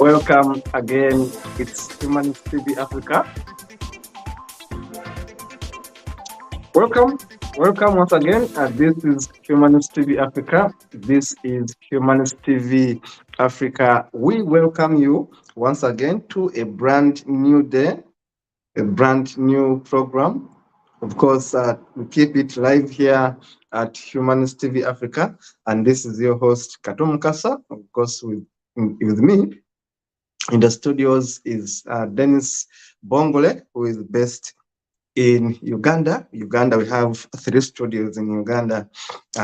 Welcome again. It's Humanist TV Africa. Welcome, welcome once again. This is Humanist TV Africa. This is Humanist TV Africa. We welcome you once again to a brand new day, a brand new program. Of course, we keep it live here at Humanist TV Africa, and this is your host Kato Mukasa. Of course, with me in the studios is Dennis Bongole, who is based in Uganda. We have 3 studios in Uganda.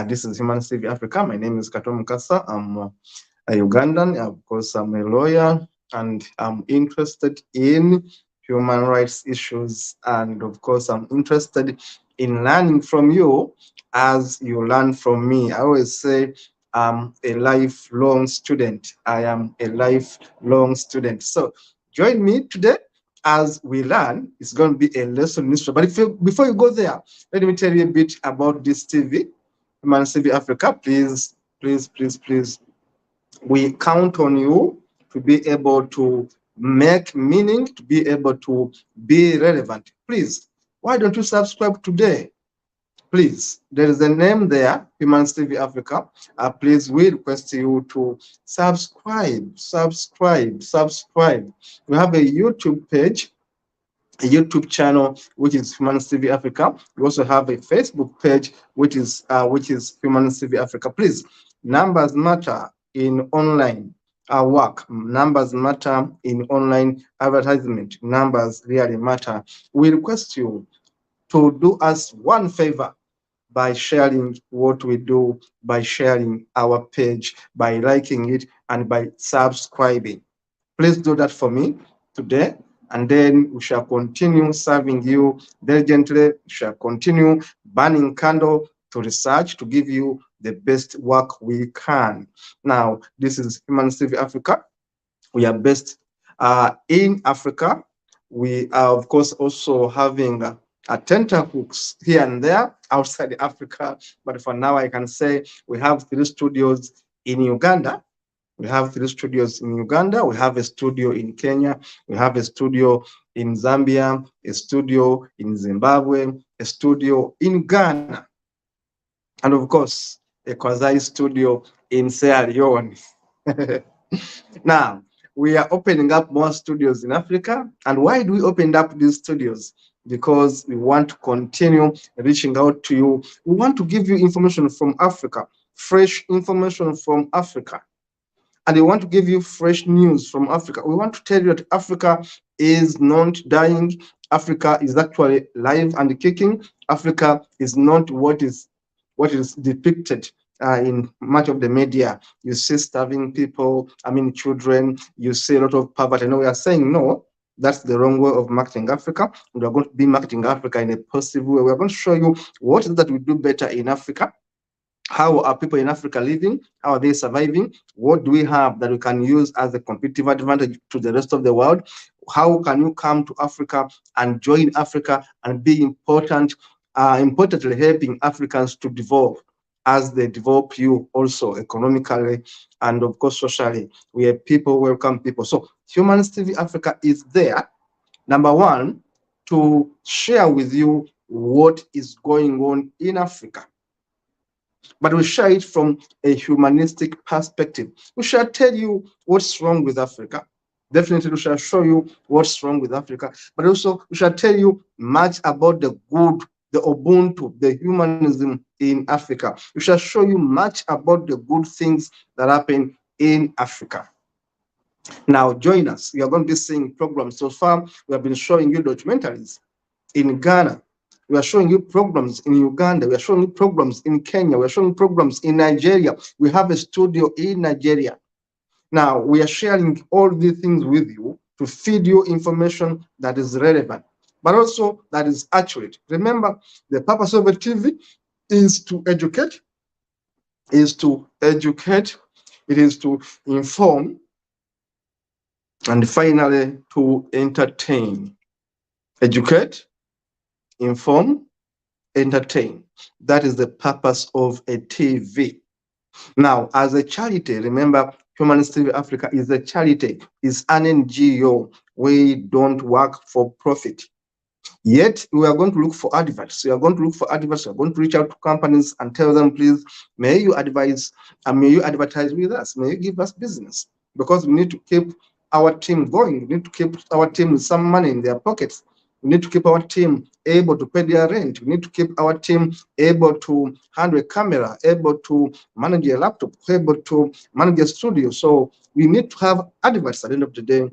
This is Human TV Africa. My name is Kato Mukasa. I'm a Ugandan. Of course, I'm a lawyer, and I'm interested in human rights issues. And of course, I'm interested in learning from you as you learn from me. I always say I'm a lifelong student. I am a lifelong student. So join me today as we learn. It's going to be a lesson in history. But before you go there, let me tell you a bit about this TV, Human TV Africa. Please, we count on you to be able to make meaning, to be able to be relevant. Please, why don't you subscribe today? Please, there is a name there, Human TV Africa. Please, we request you to subscribe. We have a YouTube page, a YouTube channel, which is Human TV Africa. We also have a Facebook page, which is Human TV Africa. Please, numbers matter in online work. Numbers matter in online advertisement. Numbers really matter. We request you to do us one favor by sharing what we do, by sharing our page, by liking it, and by subscribing. Please do that for me today, and then we shall continue serving you diligently. We shall continue burning candle to research to give you the best work we can. Now, this is Human TV Africa. We are based in Africa. We are, of course, also having tenterhooks here and there outside Africa. But for now, I can say we have 3 studios in Uganda. We have 3 studios in Uganda. We have a studio in Kenya. We have a studio in Zambia, a studio in Zimbabwe, a studio in Ghana, and of course, a quasi studio in Sierra Leone. Now, we are opening up more studios in Africa. And why do we open up these studios? Because we want to continue reaching out to you. We want to give you information from Africa, fresh information from Africa. And we want to give you fresh news from Africa. We want to tell you that Africa is not dying. Africa is actually live and kicking. Africa is not what is depicted in much of the media. You see starving people, children, you see a lot of poverty. And we are saying, no, that's the wrong way of marketing Africa. We are going to be marketing Africa in a positive way. We are going to show you what is that we do better in Africa. How are people in Africa living? How are they surviving? What do we have that we can use as a competitive advantage to the rest of the world? How can you come to Africa and join Africa and be importantly helping Africans to develop as they develop you also economically and of course socially? We are people, welcome people. So Humanist TV Africa is there, number one, to share with you what is going on in Africa. But we share it from a humanistic perspective. We shall tell you what's wrong with Africa. Definitely, we shall show you what's wrong with Africa, but also we shall tell you much about the good, the Ubuntu, the humanism in Africa. We shall show you much about the good things that happen in Africa. Now, join us. We are going to be seeing programs. So far, we have been showing you documentaries in Ghana. We are showing you programs in Uganda. We are showing you programs in Kenya. We are showing programs in Nigeria. We have a studio in Nigeria. Now, we are sharing all these things with you to feed you information that is relevant, but also that is accurate. Remember, the purpose of a TV is to educate, it is to inform, and finally, to entertain. Educate, inform, entertain. That is the purpose of a TV. Now, as a charity, remember, Humanist TV Africa is a charity, is an NGO. We don't work for profit. Yet, we are going to look for adverts. We are going to look for adverts. We are going to reach out to companies and tell them, please, may you advise and may you advertise with us. May you give us business, because we need to keep our team going. We need to keep our team with some money in their pockets. We need to keep our team able to pay their rent. We need to keep our team able to handle a camera, able to manage a laptop, able to manage a studio. So we need to have adverts at the end of the day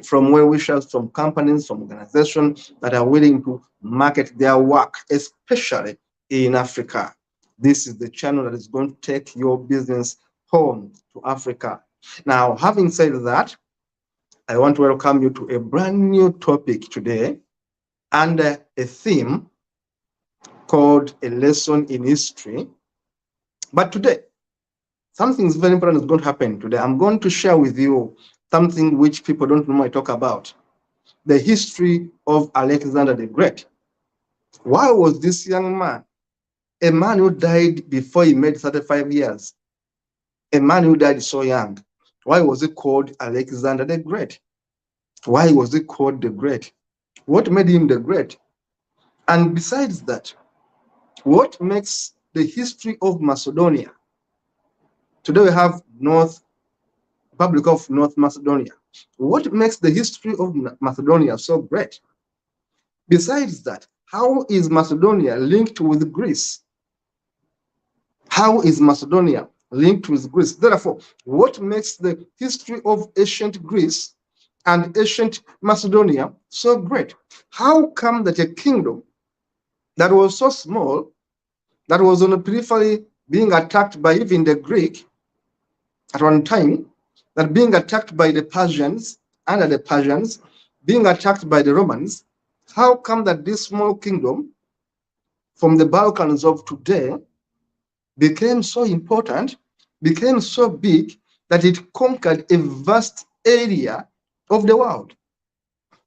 from well-wishers, from companies, from organizations that are willing to market their work, especially in Africa. This is the channel that is going to take your business home to Africa. Now, having said that, I want to welcome you to a brand new topic today under a theme called A Lesson in History. But today, something very important is going to happen today. I'm going to share with you something which people don't normally talk about: the history of Alexander the Great. Why was this young man, a man who died before he made 35 years, a man who died so young, why was he called Alexander the Great? Why was he called the Great? What made him the Great? And besides that, what makes the history of Macedonia? Today we have Republic of North Macedonia. What makes the history of Macedonia so great? Besides that, how is Macedonia linked with Greece? How is Macedonia linked with Greece? Therefore, what makes the history of ancient Greece and ancient Macedonia so great? How come that a kingdom that was so small, that was on the periphery being attacked by even the Greek at one time, that being attacked by the Persians, under the Persians, being attacked by the Romans, how come that this small kingdom from the Balkans of today became so important, became so big, that it conquered a vast area of the world,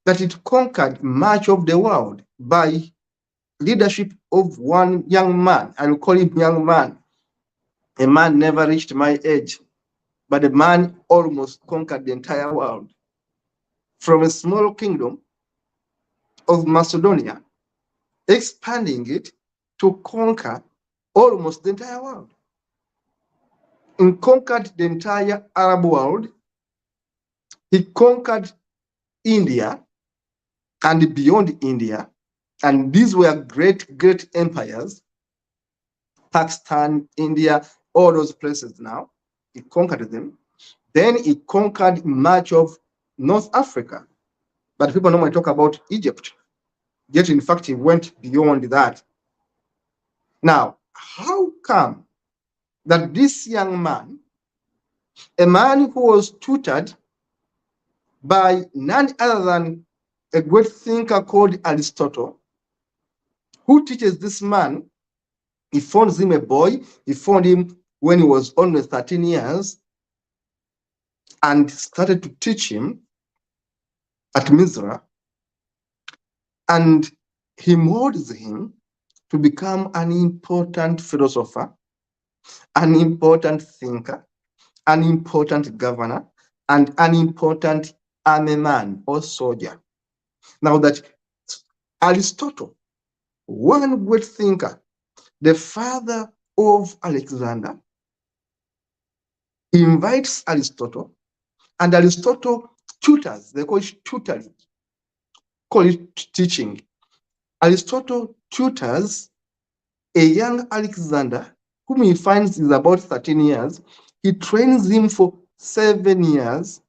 that it conquered much of the world by leadership of one young man? I will call him young man. A man never reached my age, but a man almost conquered the entire world. From a small kingdom of Macedonia, expanding it to conquer almost the entire world. He conquered the entire Arab world. He conquered India and beyond India. And these were great, great empires. Pakistan, India, all those places now. He conquered them. Then he conquered much of North Africa. But people normally talk about Egypt. Yet, in fact, he went beyond that. Now, how come that this young man, a man who was tutored by none other than a great thinker called Aristotle, who teaches this man, he found him a boy, he found him when he was only 13 years, and started to teach him at Misra, and he molds him to become an important philosopher, an important thinker, an important governor, and an important army man or soldier. Now that Aristotle one great thinker, the father of Alexander, invites Aristotle, and Aristotle tutors. They call it tutoring, call it teaching. Aristotle tutors a young Alexander, whom he finds is about 13 years. He trains him for 7 years,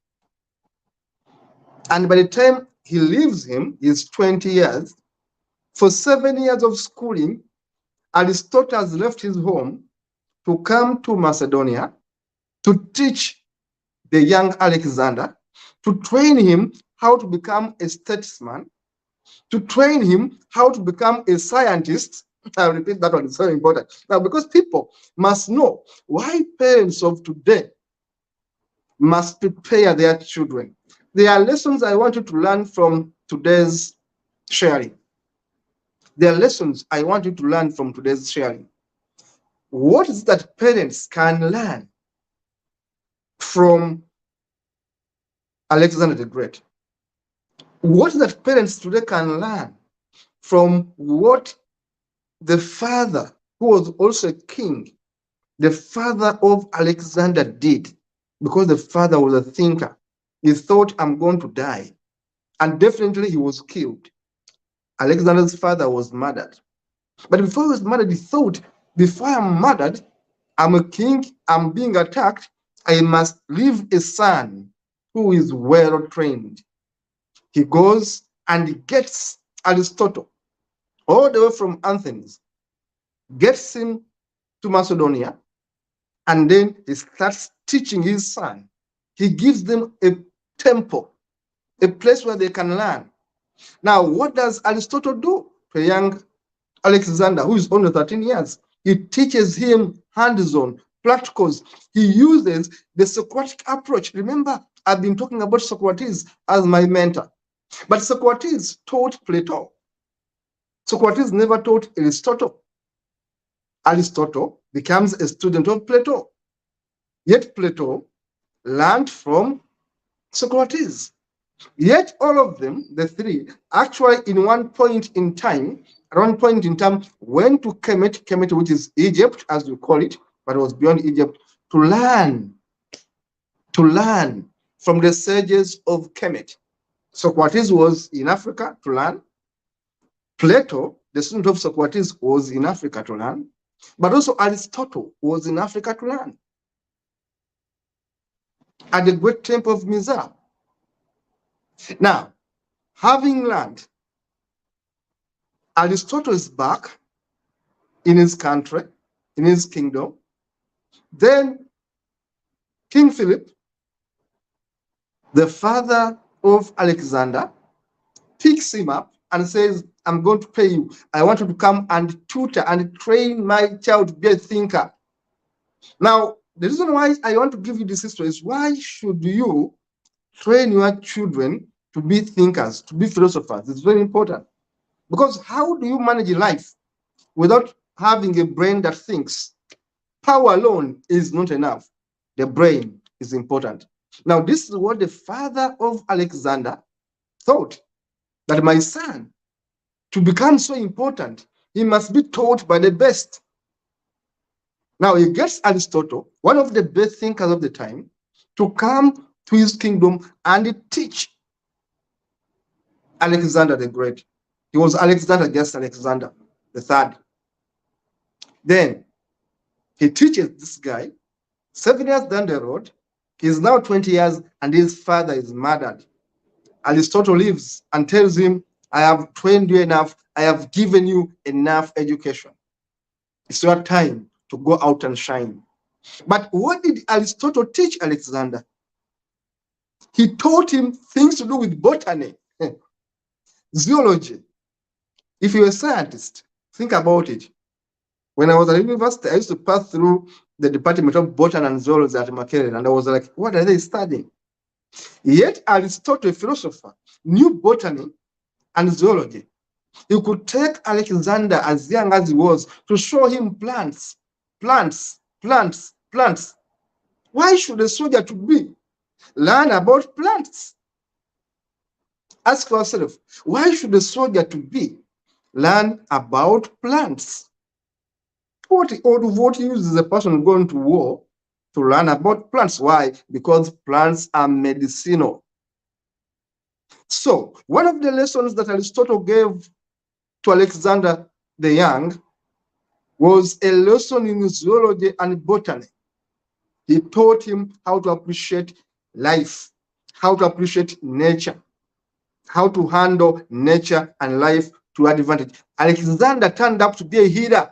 and by the time he leaves him, he's 20 years. For 7 years of schooling, Aristotle has left his home to come to Macedonia to teach the young Alexander, to train him how to become a statesman, to train him how to become a scientist. I'll repeat that one, it's very important. Now, because people must know why parents of today must prepare their children. There are lessons I want you to learn from today's sharing. There are lessons I want you to learn from today's sharing. What is that parents can learn from Alexander the Great? What is that parents today can learn from what the father, who was also a king, the father of Alexander did? Because the father was a thinker. He thought, I'm going to die. And definitely he was killed. Alexander's father was murdered. But before he was murdered, he thought, before I'm murdered, I'm a king, I'm being attacked, I must leave a son who is well trained. He goes and gets Aristotle all the way from Athens, gets him to Macedonia, and then he starts teaching his son. He gives them a temple, a place where they can learn. Now, what does Aristotle do to a young Alexander, who is only 13 years? He teaches him hands-on, practicals. He uses the Socratic approach. Remember, I've been talking about Socrates as my mentor. But Socrates taught Plato. Socrates never taught Aristotle. Aristotle becomes a student of Plato. Yet Plato learned from Socrates. Yet all of them, the three, actually in one point in time, went to Kemet, which is Egypt, as we call it, but it was beyond Egypt, to learn from the sages of Kemet. Socrates was in Africa to learn. Plato, the student of Socrates, was in Africa to learn. But also Aristotle was in Africa to learn at the great temple of Mizar. Now, having learned, Aristotle is back in his country, in his kingdom. Then King Philip, the father of Alexander, picks him up and says, I'm going to pay you. I want you to come and tutor and train my child to be a thinker. Now, the reason why I want to give you this history is, why should you train your children to be thinkers, to be philosophers? It's very important. Because how do you manage life without having a brain that thinks? Power alone is not enough. The brain is important. Now, this is what the father of Alexander thought, that my son, to become so important, he must be taught by the best. Now, he gets Aristotle, one of the best thinkers of the time, to come to his kingdom and teach Alexander the Great. He was Alexander against Alexander the Third. Then he teaches this guy. 7 years down the road, he's now 20 years, and his father is murdered. Aristotle leaves and tells him, I have trained you enough. I have given you enough education. It's your time to go out and shine. But what did Aristotle teach Alexander? He taught him things to do with botany, zoology. If you're a scientist, think about it. When I was at university, I used to pass through the Department of Botany and Zoology at Makerere, and I was like, what are they studying? Yet Aristotle, a philosopher, knew botany and zoology. He could take Alexander, as young as he was, to show him plants. Why should a soldier to be learn about plants? Ask yourself, why should a soldier to be learn about plants. What use is a person going to war to learn about plants? Why? Because plants are medicinal. So one of the lessons that Aristotle gave to Alexander the Young was a lesson in zoology and botany. He taught him how to appreciate life, how to appreciate nature, how to handle nature and life to advantage. Alexander turned up to be a healer.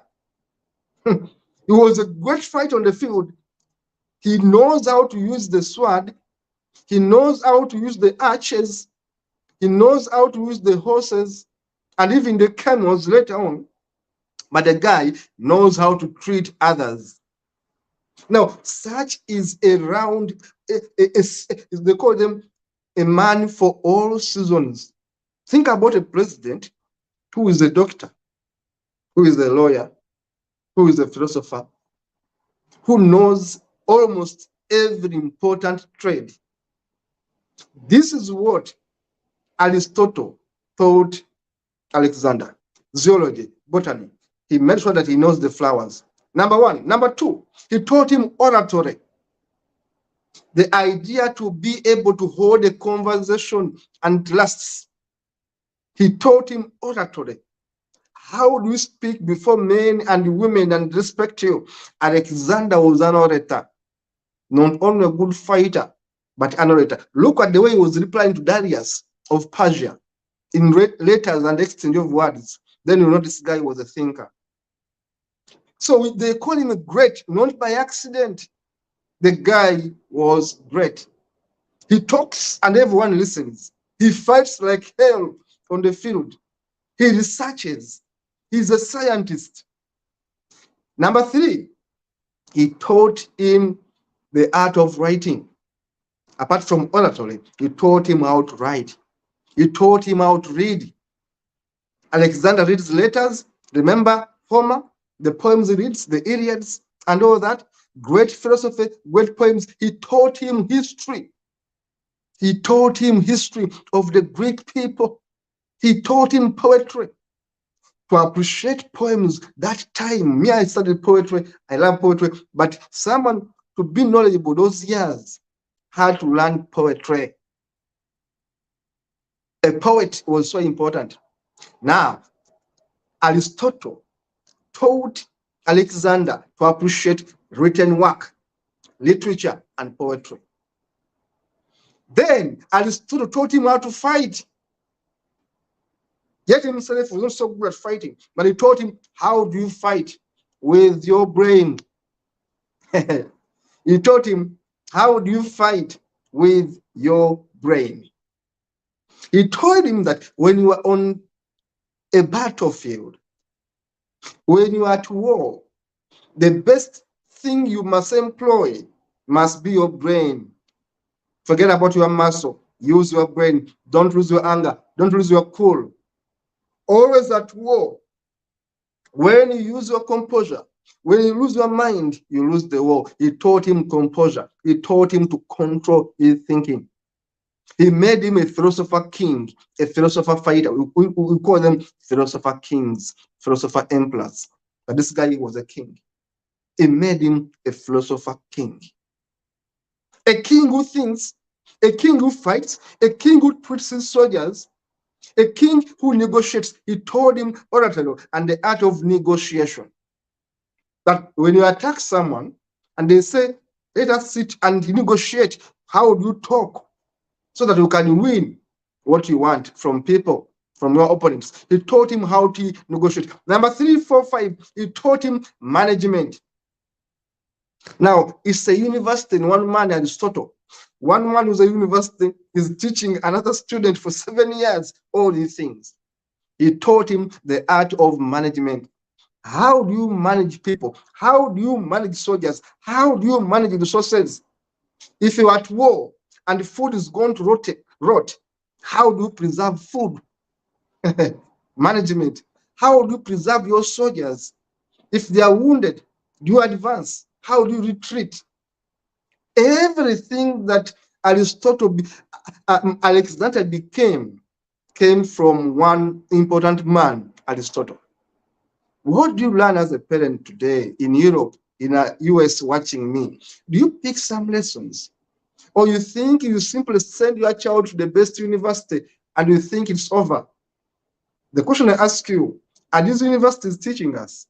He was a great fighter on the field. He knows how to use the sword. He knows how to use the archers. He knows how to use the horses and even the camels later on. But the guy knows how to treat others. Now, such is around, they call them a man for all seasons. Think about a president who is a doctor, who is a lawyer, who is a philosopher, who knows almost every important trade. This is what Aristotle taught Alexander: zoology, botany. He made sure that he knows the flowers. Number one. Number two, he taught him oratory. The idea to be able to hold a conversation and lasts. He taught him oratory. How do you speak before men and women and respect you? Alexander was an orator, not only a good fighter, but an orator. Look at the way he was replying to Darius of Persia in letters and exchange of words. Then you know this guy was a thinker. So they call him a great, not by accident. The guy was great. He talks and everyone listens. He fights like hell on the field. He researches. He's a scientist. Number three, he taught him the art of writing. Apart from oratory, he taught him how to write. He taught him how to read. Alexander reads letters. Remember Homer, the poems he reads, the Iliads, and all that. Great philosophy, great poems. He taught him history. He taught him history of the Greek people. He taught him poetry. To appreciate poems that time. Me, I studied poetry. I love poetry. But someone to be knowledgeable those years had to learn poetry. A poet was so important. Now, Aristotle taught Alexander to appreciate written work, literature, and poetry. Then Aristotle taught him how to fight. Yet himself was not so good at fighting, but he taught him how do you fight with your brain. He taught him how do you fight with your brain. He told him that when you are on a battlefield, when you are at war, the best thing you must employ must be your brain. Forget about your muscle. Use your brain. Don't lose your anger. Don't lose your cool. Always at war. When you use your composure, when you lose your mind, you lose the war. He taught him composure. He taught him to control his thinking. He made him a philosopher king, a philosopher fighter. We call them philosopher kings, philosopher emperors. But this guy was a king. He made him a philosopher king. A king who thinks, a king who fights, a king who treats his soldiers, a king who negotiates. He taught him oratory and the art of negotiation. That when you attack someone and they say, let us sit and negotiate, how do you talk so that you can win what you want from people, from your opponents? He taught him how to negotiate. Number 3, 4, 5, he taught him management. Now, it's a university in one man, Aristotle. One man who's a university is teaching another student for 7 years all these things. He taught him the art of management. How do you manage people? How do you manage soldiers? How do you manage resources? If you're at war and food is going to rot, how do you preserve food? Management. How do you preserve your soldiers? If they are wounded, do you advance? How do you retreat? Everything that Alexander came from one important man, Aristotle. What do you learn as a parent today in Europe, in the US watching me? Do you pick some lessons? Or you think you simply send your child to the best university and you think it's over? The question I ask you, are these universities teaching us?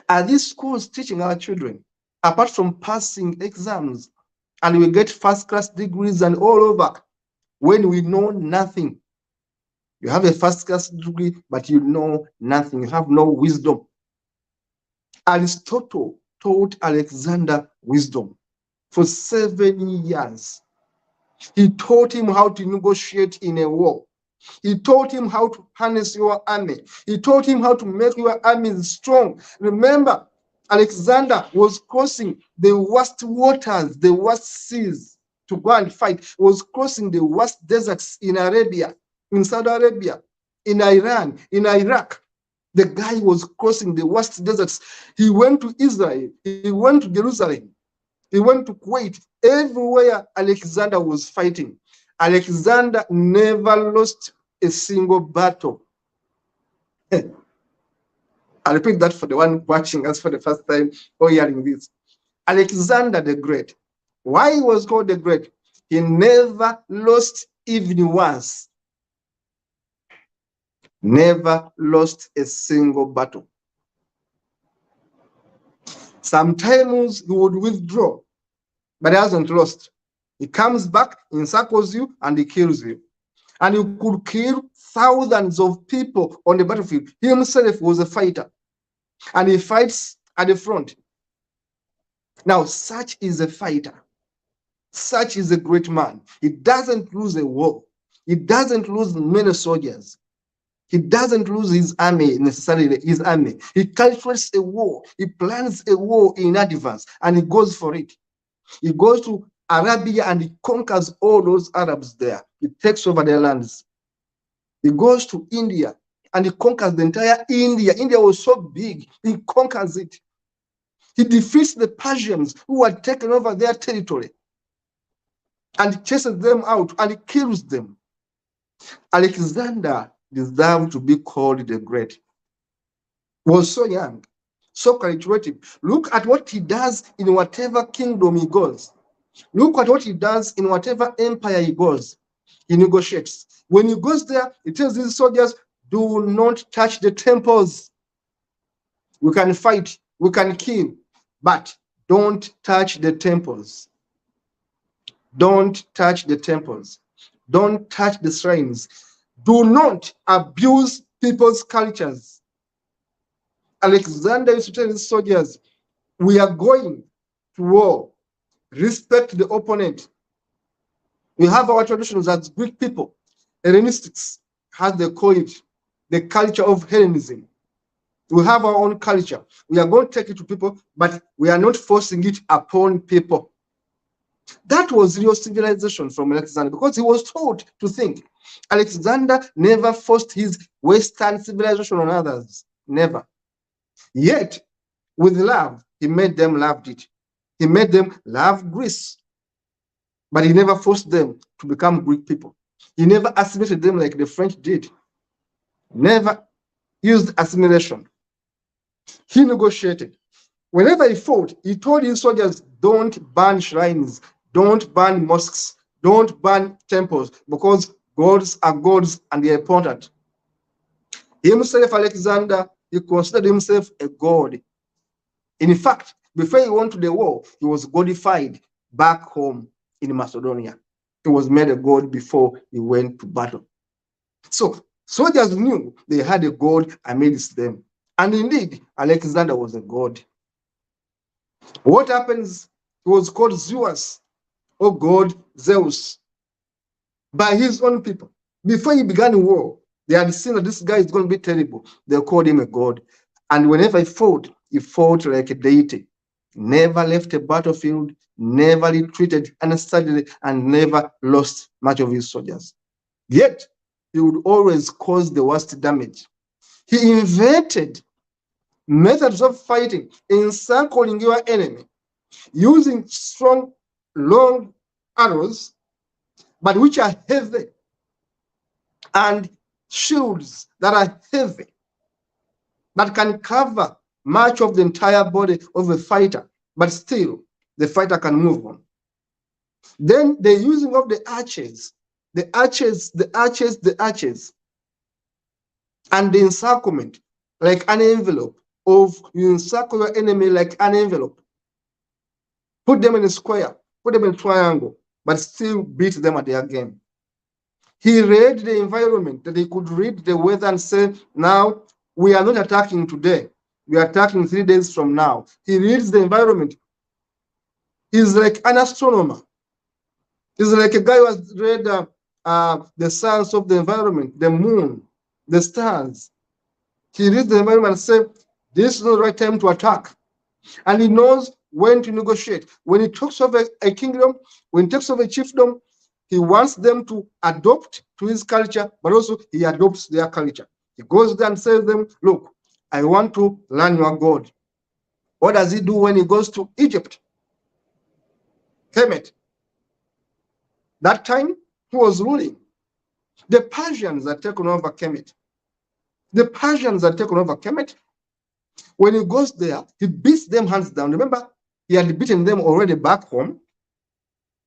Are these schools teaching our children? Apart from passing exams, and we get first-class degrees and all over, when we know nothing. You have a first-class degree, but you know nothing. You have no wisdom. Aristotle taught Alexander wisdom for 7 years. He taught him how to negotiate in a war. He taught him how to harness your army. He taught him how to make your army strong. Remember, Alexander was crossing the worst waters, the worst seas to go and fight. He was crossing the worst deserts in Arabia, in Saudi Arabia, in Iran, in Iraq. The guy was crossing the worst deserts. He went to Israel. He went to Jerusalem. He went to Kuwait. Everywhere Alexander was fighting. Alexander never lost a single battle. I repeat that for the one watching us for the first time or hearing this. Alexander the Great. Why he was called the Great? He never lost even once. Never lost a single battle. Sometimes he would withdraw, but he hasn't lost. He comes back, encircles you, and he kills you. And he could kill thousands of people on the battlefield. He himself was a fighter, and he fights at the front. Now, such is a fighter. Such is a great man. He doesn't lose a war. He doesn't lose many soldiers. He doesn't lose his army, necessarily his army. He calculates a war. He plans a war in advance, and he goes for it. He goes to Arabia and he conquers all those Arabs there. He takes over their lands. He goes to India and he conquers the entire India. India was so big, he conquers it. He defeats the Persians who had taken over their territory and chases them out and he kills them. Alexander deserved to be called the Great. He was so young, so charismatic. Look at what he does in whatever kingdom he goes. Look at what he does in whatever empire he goes. He negotiates. When he goes there, he tells these soldiers, do not touch the temples. We can fight, we can kill, but don't touch the temples. Don't touch the temples. Don't touch the shrines. Do not abuse people's cultures. Alexander used to tell his soldiers, we are going to war. Respect the opponent. We have our traditions as Greek people. Hellenistics, as they call it, the culture of Hellenism. We have our own culture. We are going to take it to people, but we are not forcing it upon people. That was real civilization from Alexander because he was taught to think. Alexander never forced his Western civilization on others. Never. Yet, with love, he made them love it. He made them love Greece. But he never forced them to become Greek people. He never assimilated them like the French did. Never used assimilation. He negotiated. Whenever he fought, he told his soldiers, don't burn shrines, don't burn mosques, don't burn temples, because gods are gods and they are important. Himself, Alexander, he considered himself a god. In fact, before he went to the war, he was godified back home in Macedonia. He was made a god before he went to battle. So soldiers knew they had a god amidst them. And indeed, Alexander was a god. What happens? He was called Zeus, or god Zeus, by his own people. Before he began the war, they had seen that this guy is going to be terrible. They called him a god. And whenever he fought like a deity. Never left a battlefield, never retreated unnecessarily, and never lost much of his soldiers. Yet, he would always cause the worst damage. He invented methods of fighting, encircling your enemy, using strong, long arrows, but which are heavy, and shields that are heavy. that can cover much of the entire body of a fighter, but still the fighter can move on. Then the using of the arches, and the encirclement like an envelope, of you encircle your enemy like an envelope. Put them in a square, put them in a triangle, but still beat them at their game. He read the environment, that he could read the weather and say, now we are not attacking today. We are attacking 3 days from now. He reads the environment. He's like an astronomer. He's like a guy who has read the science of the environment, the moon, the stars. He reads the environment and says, this is not the right time to attack. And he knows when to negotiate. When he talks of a kingdom, when he talks of a chiefdom, he wants them to adopt to his culture, but also he adopts their culture. He goes there and says to them, look, I want to learn your God. What does he do when he goes to Egypt? Kemet. That time, he was ruling. The Persians had taken over Kemet. The Persians had taken over Kemet. When he goes there, he beats them hands down. Remember, he had beaten them already back home.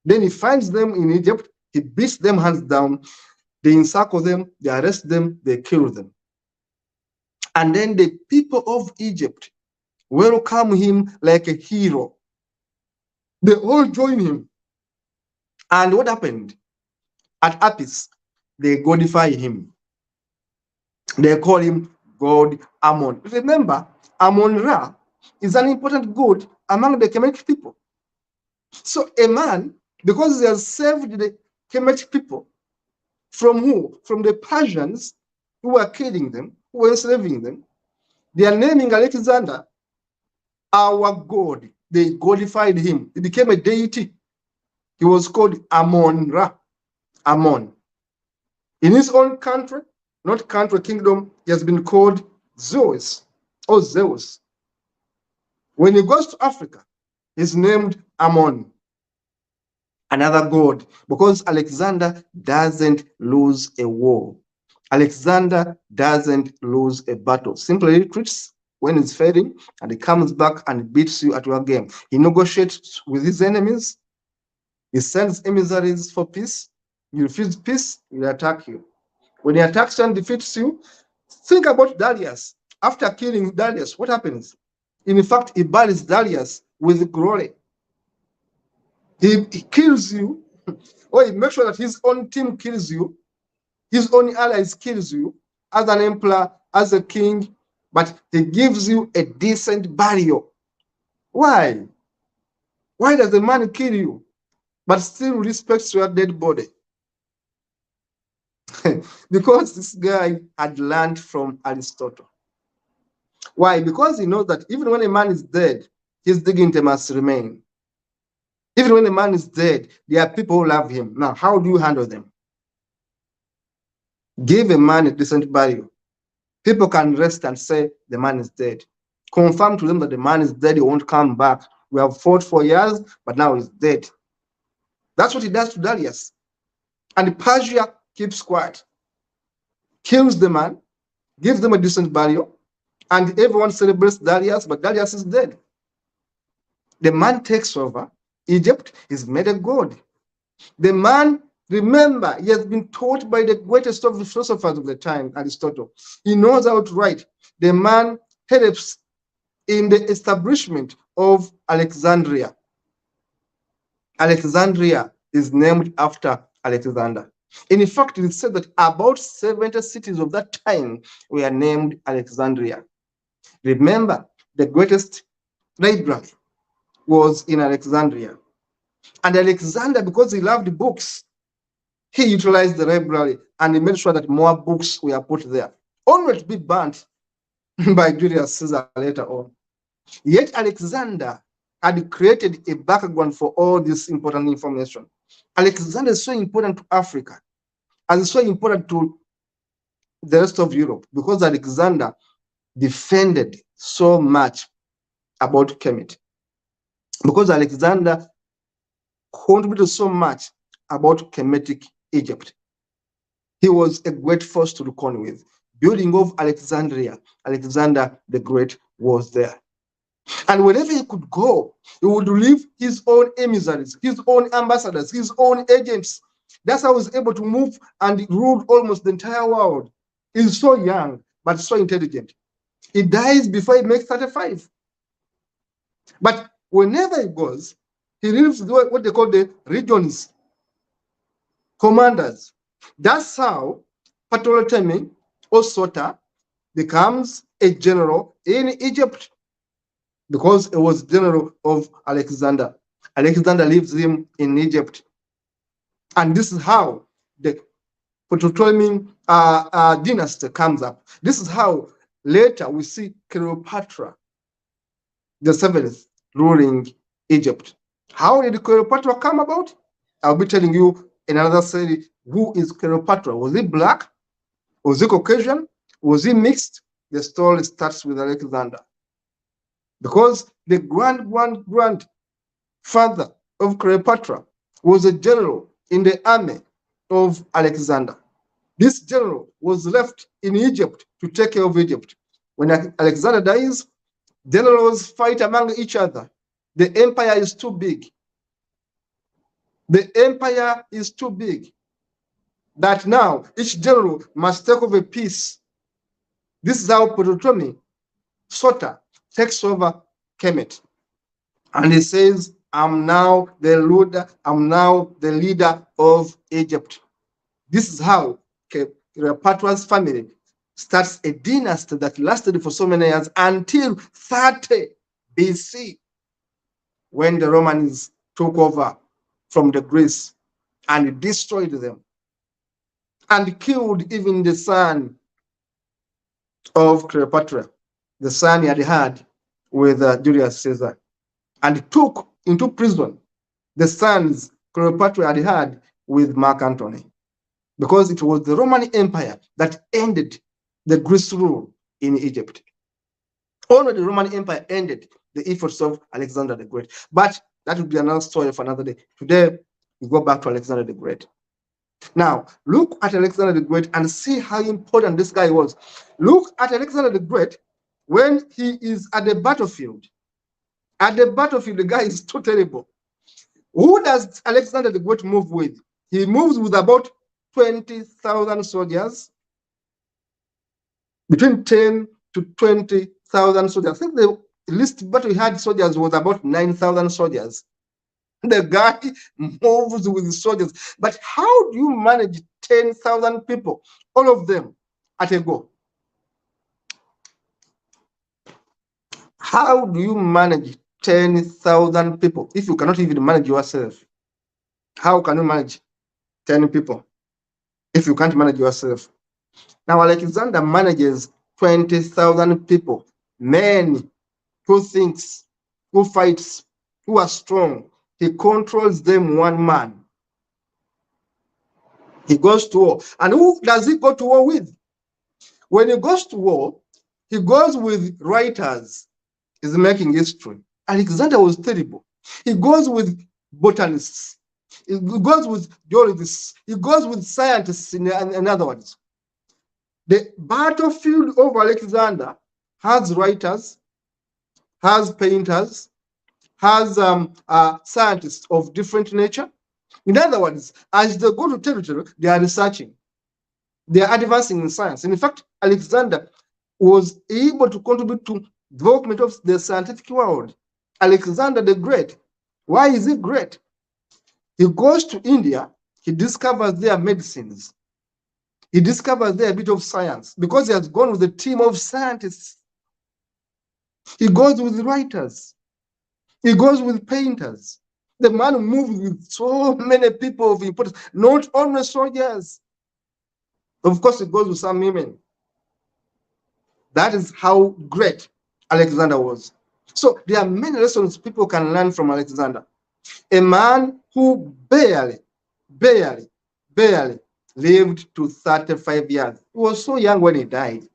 Then he finds them in Egypt. He beats them hands down. They encircle them, they arrest them, they kill them. And then the people of Egypt welcome him like a hero. They all join him. And what happened? At Apis, they godify him. They call him God Ammon. Remember, Ammon-Ra is an important god among the Kemetic people. So a man, because he has saved the Kemetic people from who? From the Persians who were killing them, who were enslaving them. They are naming Alexander our God. They godified him. He became a deity. He was called Ammon-Ra. Ammon. In his own country, not country, kingdom, he has been called Zeus or Zeus. When he goes to Africa, he's named Ammon, another god, because Alexander doesn't lose a war. Alexander doesn't lose a battle. Simply retreats when he's fading, and he comes back and beats you at your game. He negotiates with his enemies. He sends emissaries for peace. You refuse peace, he will attack you. When he attacks you and defeats you, think about Darius. After killing Darius, what happens? In fact, he buries Darius with glory. He kills you, or he makes sure that his own team kills you, his own allies kills you, as an emperor, as a king, but he gives you a decent burial. Why? Why does the man kill you, but still respects your dead body? Because this guy had learned from Aristotle. Why? Because he knows that even when a man is dead, his dignity must remain. Even when a man is dead, there are people who love him. Now, how do you handle them? Give a man a decent burial. People can rest and say the man is dead. Confirm to them that the man is dead, he won't come back. We have fought for years, but now he's dead. That's what he does to Darius. And Persia keeps quiet, kills the man, gives them a decent burial, and everyone celebrates Darius, but Darius is dead. The man takes over Egypt, is made a god. The man, remember, he has been taught by the greatest of the philosophers of the time, Aristotle. He knows how to write. The man helps in the establishment of Alexandria. Alexandria is named after Alexander. In fact, it is said that about 70 cities of that time were named Alexandria. Remember, the greatest library was in Alexandria. And Alexander, because he loved books, he utilized the library and he made sure that more books were put there, only to be burnt by Julius Caesar later on. Yet Alexander had created a background for all this important information. Alexander is so important to Africa, and it's so important to the rest of Europe, because Alexander defended so much about Kemet. Because Alexander contributed so much about Kemetic Egypt. He was a great force to reckon with. building of Alexandria, Alexander the Great was there. And wherever he could go, he would leave his own emissaries, his own ambassadors, his own agents. That's how he was able to move and rule almost the entire world. He's so young, but so intelligent. He dies before he makes 35. But whenever he goes, he leaves what they call the regions, commanders. That's how Ptolemy or Sota becomes a general in Egypt, because he was general of Alexander. Alexander leaves him in Egypt. And this is how the Ptolemy dynasty comes up. This is how later we see Cleopatra the seventh ruling Egypt. How did Cleopatra come about? I'll be telling you in another series who is Cleopatra. Was he black? Was he Caucasian? Was he mixed? The story starts with Alexander. Because the grandfather of Cleopatra was a general in the army of Alexander. This general was left in Egypt to take care of Egypt. When Alexander dies, generals fight among each other. The empire is too big. The empire is too big that now each general must take over a piece. This is how Ptolemy Sota takes over Kemet. And he says, I'm now the leader of Egypt. This is how Cleopatra's family starts a dynasty that lasted for so many years until 30 BC, when the Romans took over from the Greeks and destroyed them and killed even the son of Cleopatra, the son he had with Julius Caesar, and took into prison the sons Cleopatra had with Mark Antony, because it was the Roman Empire that ended the Greek rule in Egypt. Only the Roman Empire ended the efforts of Alexander the Great. But that would be another story for another day. Today, we go back to Alexander the Great. Now, look at Alexander the Great and see how important this guy was. Look at Alexander the Great when he is at the battlefield. At the battlefield, the guy is too terrible. Who does Alexander the Great move with? He moves with about 20,000 soldiers, between 10 to 20,000 soldiers. I think the least battle he had soldiers was about 9,000 soldiers. The guy moves with soldiers. But how do you manage 10,000 people, all of them at a go? How do you manage 10,000 people if you cannot even manage yourself? How can you manage 10 people if you can't manage yourself? Now, Alexander manages 20,000 people, men who thinks, who fights, who are strong. He controls them one man. He goes to war. And who does he go to war with? When he goes to war, he goes with writers. He's making history. Alexander was terrible. He goes with botanists. He goes with geologists. He goes with scientists, in other words. The battlefield of Alexander has writers, has painters, has scientists of different nature. In other words, as they go to territory, they are researching. They are advancing in science. In fact, Alexander was able to contribute to development of the scientific world. Alexander the Great. Why is he great? He goes to India, he discovers their medicines. He discovers there a bit of science because he has gone with a team of scientists. He goes with writers. He goes with painters. The man moves with so many people of importance, not only soldiers. Of course, he goes with some women. That is how great Alexander was. So there are many lessons people can learn from Alexander. A man who barely lived to 35 years. He was so young when he died.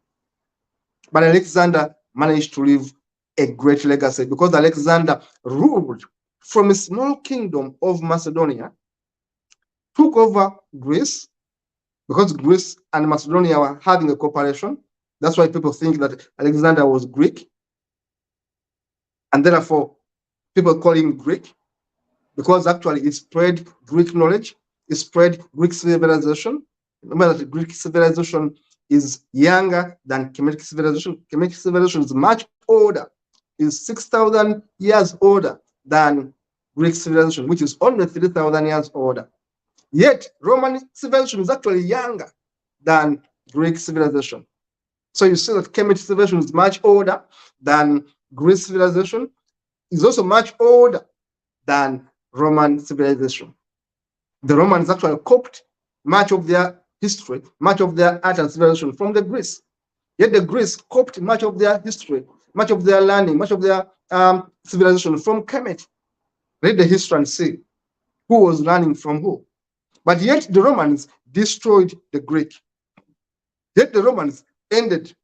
But Alexander managed to leave a great legacy because Alexander ruled from a small kingdom of Macedonia, took over Greece, because Greece and Macedonia were having a cooperation. That's why people think that Alexander was Greek, and therefore people call him Greek, because actually it spread Greek knowledge, it spread Greek civilization. Remember that Greek civilization is younger than Kemetic civilization. Kemetic civilization is much older, is 6,000 years older than Greek civilization, which is only 3,000 years older. Yet Roman civilization is actually younger than Greek civilization. So you see that Kemetic civilization is much older than Greek civilization, is also much older than Roman civilization. The Romans actually copied much of their history, much of their art and civilization from the Greeks. Yet the Greeks copied much of their history, much of their learning, much of their civilization from Kemet. Read the history and see who was learning from who. But yet the Romans destroyed the Greek. Yet the Romans ended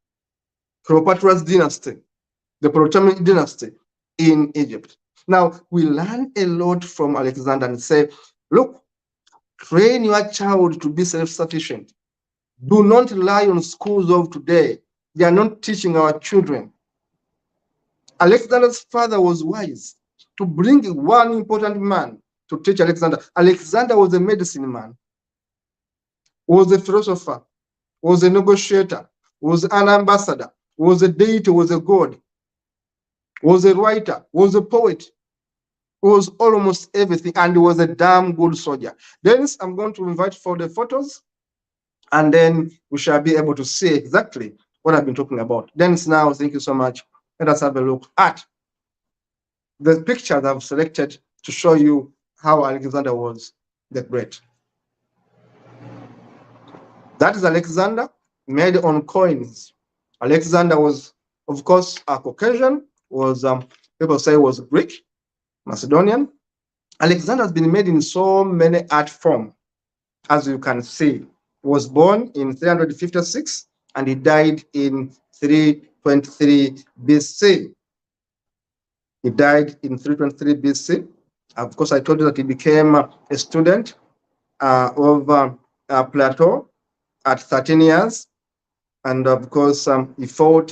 Cleopatra's dynasty, the Ptolemaic dynasty in Egypt. Now, we learn a lot from Alexander and say, look, train your child to be self-sufficient. Do not rely on schools of today. They are not teaching our children. Alexander's father was wise to bring one important man to teach Alexander. Alexander was a medicine man, was a philosopher, was a negotiator, was an ambassador, was a deity, was a god, was a writer, was a poet, was almost everything, and was a damn good soldier. Dennis, I'm going to invite for the photos, and then we shall be able to see exactly what I've been talking about. Dennis, now, thank you so much. Let us have a look at the pictures I've selected to show you how Alexander was the Great. That is Alexander, made on coins. Alexander was, of course, a Caucasian, was people say was Greek, Macedonian. Alexander has been made in so many art forms, as you can see. He was born in 356 and he died in 323 BC. He died in 323 BC. Of course, I told you that he became a student of Plato at 13 years. And of course, he fought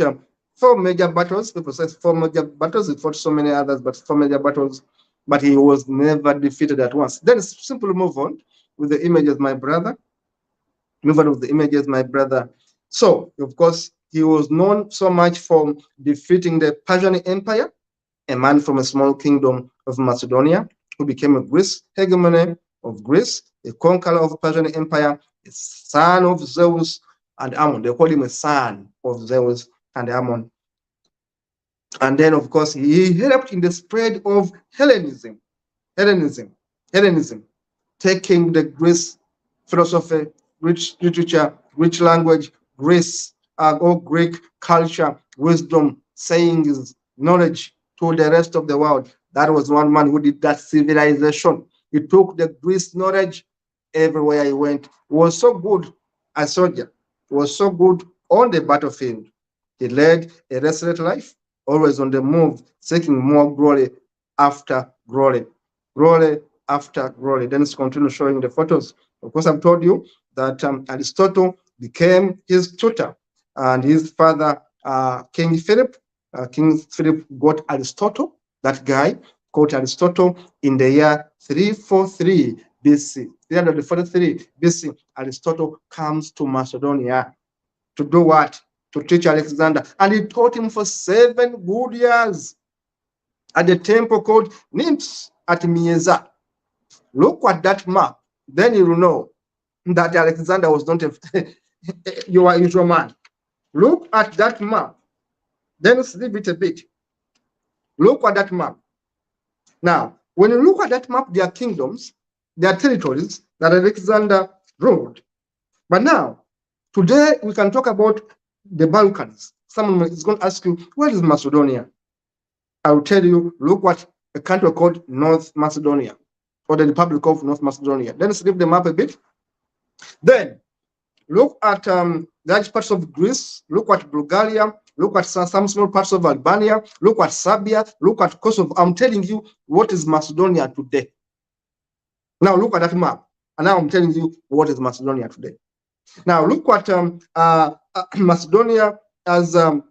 4 major battles. People say 4 major battles. He fought so many others, but 4 major battles. But he was never defeated at once. Then simply move on with the images, my brother. Move on with the images, my brother. So, of course, he was known so much for defeating the Persian Empire, a man from a small kingdom of Macedonia, who became a Greece hegemony of Greece, a conqueror of the Persian Empire, a son of Zeus and Ammon. They call him a son of Zeus and Ammon. And then, of course, he helped in the spread of Hellenism, taking the Greek philosophy, Greek literature, Greek language, or Greek culture, wisdom, sayings, knowledge to the rest of the world. That was one man who did that civilization. He took the Greek knowledge everywhere he went. He was so good as a soldier. He was so good on the battlefield. He led a restless life, always on the move, seeking more glory after glory, glory after glory. Then let's continue showing the photos. Of course, I've told you that Aristotle became his tutor, and his father, King Philip. King Philip got Aristotle, that guy, called Aristotle, in the year 343 BC. 343 BC, Aristotle comes to Macedonia to do what? To teach Alexander. And he taught him for 7 good years at the temple called Nymphs at Mieza. Look at that map. Then you will know that Alexander was not a your usual man. Look at that map. Then leave it a bit. Look at that map. Now, when you look at that map, there are kingdoms, there are territories that Alexander ruled. But now, today we can talk about the Balkans. Someone is going to ask you, where is Macedonia? I will tell you, look at a country called North Macedonia, or the Republic of North Macedonia. Then let's leave the map a bit. Then look at large parts of Greece, look at Bulgaria, look at some small parts of Albania, look at Serbia, look at Kosovo. I'm telling you what is Macedonia today. Now look at that map, and now I'm telling you what is Macedonia today. Now look what Macedonia as a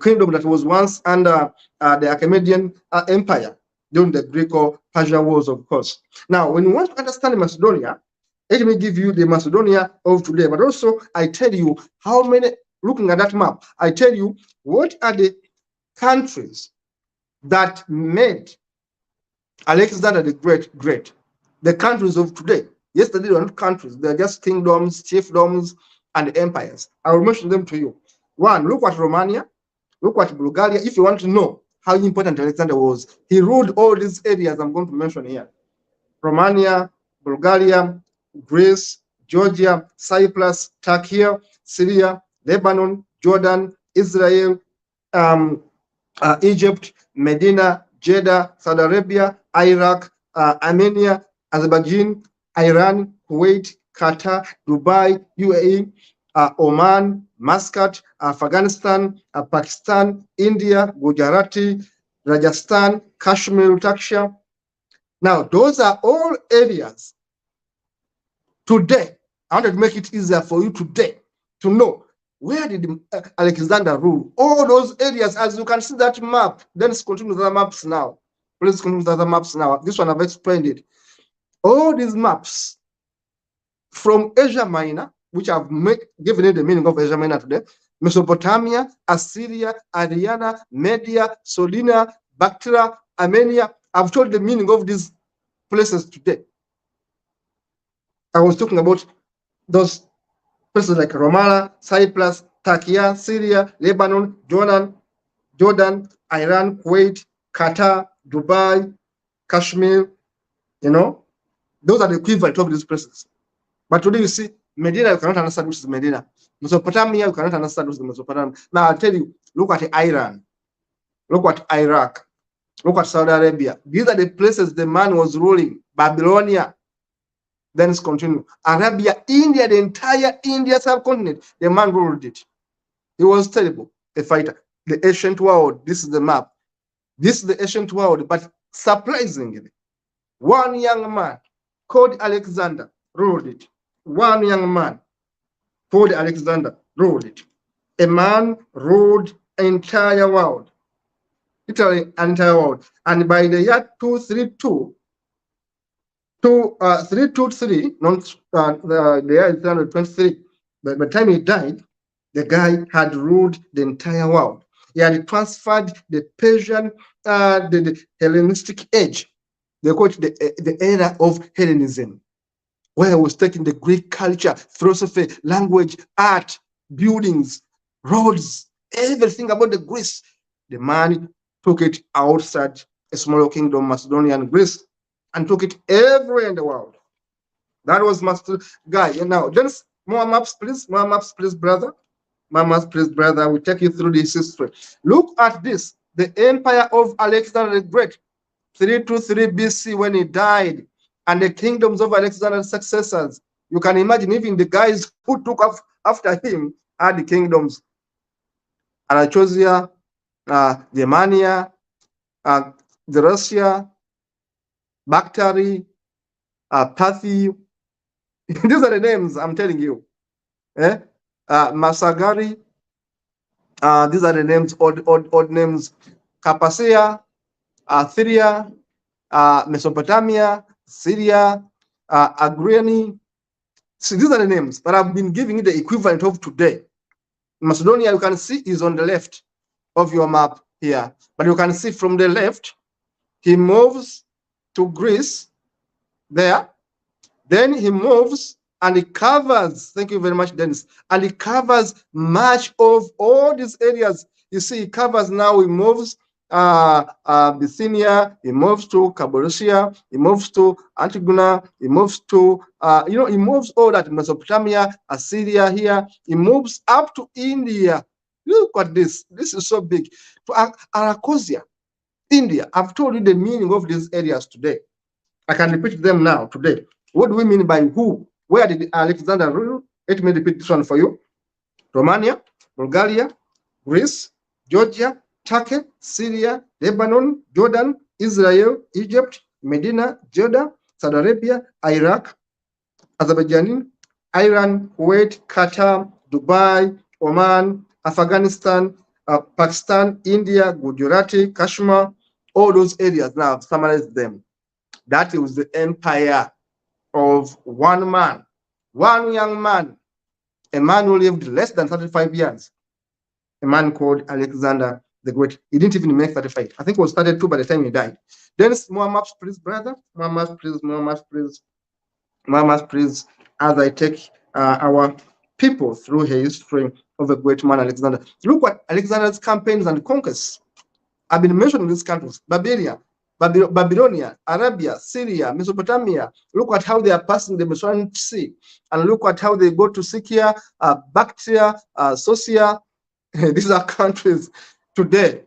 kingdom that was once under the Achaemenid Empire during the Greco-Persian Wars, of course. Now, when you want to understand Macedonia, let me give you the Macedonia of today, but also I tell you how many, looking at that map, I tell you what are the countries that made Alexander the Great great. The countries of today. Yesterday they were not countries, they're just kingdoms, chiefdoms, and empires. I will mention them to you. One, look at Romania, look at Bulgaria. If you want to know how important Alexander was, he ruled all these areas I'm going to mention here. Romania, Bulgaria, Greece, Georgia, Cyprus, Turkey, Syria, Lebanon, Jordan, Israel, Egypt, Medina, Jeddah, Saudi Arabia, Iraq, Armenia, Azerbaijan, Iran, Kuwait, Qatar, Dubai, UAE, Oman, Muscat, Afghanistan, Pakistan, India, Gujarati, Rajasthan, Kashmir, Taksha. Now, those are all areas today. I want to make it easier for you today to know where did Alexander rule. All those areas, as you can see that map. Then let's continue with the maps now. Let's continue with the maps now. This one I've explained it. All these maps from Asia Minor, which I've given it the meaning of Asia Minor today, Mesopotamia, Assyria, Ariana, Media, Solina, Bactria, Armenia. I've told the meaning of these places today. I was talking about those places like Ramallah, Cyprus, Turkey, Syria, Lebanon, Jordan, Iran, Kuwait, Qatar, Dubai, Kashmir. You know, those are the equivalent of these places. But today you see, Medina, you cannot understand which is Medina. Mesopotamia, you cannot understand which is Mesopotamia. Now I'll tell you, look at Iran, look at Iraq, look at Saudi Arabia. These are the places the man was ruling. Babylonia. Then it's continue. Arabia, India, the entire India subcontinent, the man ruled it. He was terrible, a fighter. The ancient world, this is the map. This is the ancient world, but surprisingly, one young man called Alexander ruled it. One young man called Alexander ruled it. A man ruled entire world, literally entire world. And by the year 232, 323, not the year 323, but by the time he died, the guy had ruled the entire world. He had transferred the Persian, the Hellenistic age. They call it the era of Hellenism, where he was taking the Greek culture, philosophy, language, art, buildings, roads, everything about the Greece. The man took it outside a smaller kingdom, Macedonia and Greece, and took it everywhere in the world. That was Master Guy. And now, just more maps, please. More maps, please, brother. More maps, please, brother. We'll take you through this history. Look at this. The empire of Alexander the Great, 323 BC, when he died, and the kingdoms of Alexander's successors. You can imagine even the guys who took after him had the kingdoms. Anachosia, Germania, the Russia, Bactria, Pathi. These are the names I'm telling you. Masagari. These are the names, odd names. Cappadocia, Syria, Mesopotamia, Syria, Agrani. So these are the names, but I've been giving you the equivalent of today. Macedonia, you can see, is on the left of your map here. But you can see from the left, he moves to Greece there. Then he moves and he covers, thank you very much, Dennis, and he covers much of all these areas. You see, he covers now, he moves Bithynia, he moves to Cappadocia, he moves to Antigona, he moves to, he moves all that, Mesopotamia, Assyria here, he moves up to India. Look at this, this is so big. To Arachosia, India. I've told you the meaning of these areas today. I can repeat them now today. What do we mean by who? Where did Alexander rule? Let me repeat this one for you. Romania, Bulgaria, Greece, Georgia, Turkey, Syria, Lebanon, Jordan, Israel, Egypt, Medina, Jeddah, Saudi Arabia, Iraq, Azerbaijan, Iran, Kuwait, Qatar, Dubai, Oman, Afghanistan, Pakistan, India, Gujarati, Kashmir, all those areas. Now I've summarized them. That was the empire of one man, one young man, a man who lived less than 35 years, a man called Alexander the Great. He didn't even make 35. I think he was 32 by the time he died. Then Muhammad, please, brother. Muhammad, please, Muhammad, please. Muhammad, please, as I take our people through his history of a great man, Alexander. Look at Alexander's campaigns and conquests. I've been mentioning these countries: Babylonia, Arabia, Syria, Mesopotamia. Look at how they are passing the Mediterranean Sea, and look at how they go to Scythia, Bactria, Socia. These are countries today.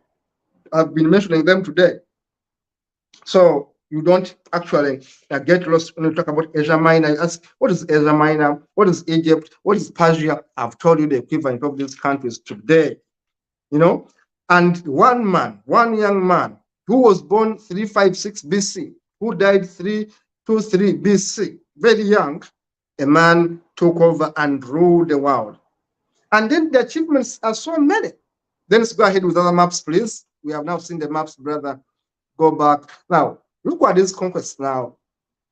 I've been mentioning them today. So you don't actually get lost when you talk about Asia Minor. You ask, what is Asia Minor? What is Egypt? What is Persia? I've told you the equivalent of these countries today. You know, and one man, one young man who was born 356 BC, who died 323 BC, very young, a man took over and ruled the world. And then the achievements are so many. Then let's go ahead with other maps, please. We have now seen the maps, brother. Go back. Now, look at these conquests now.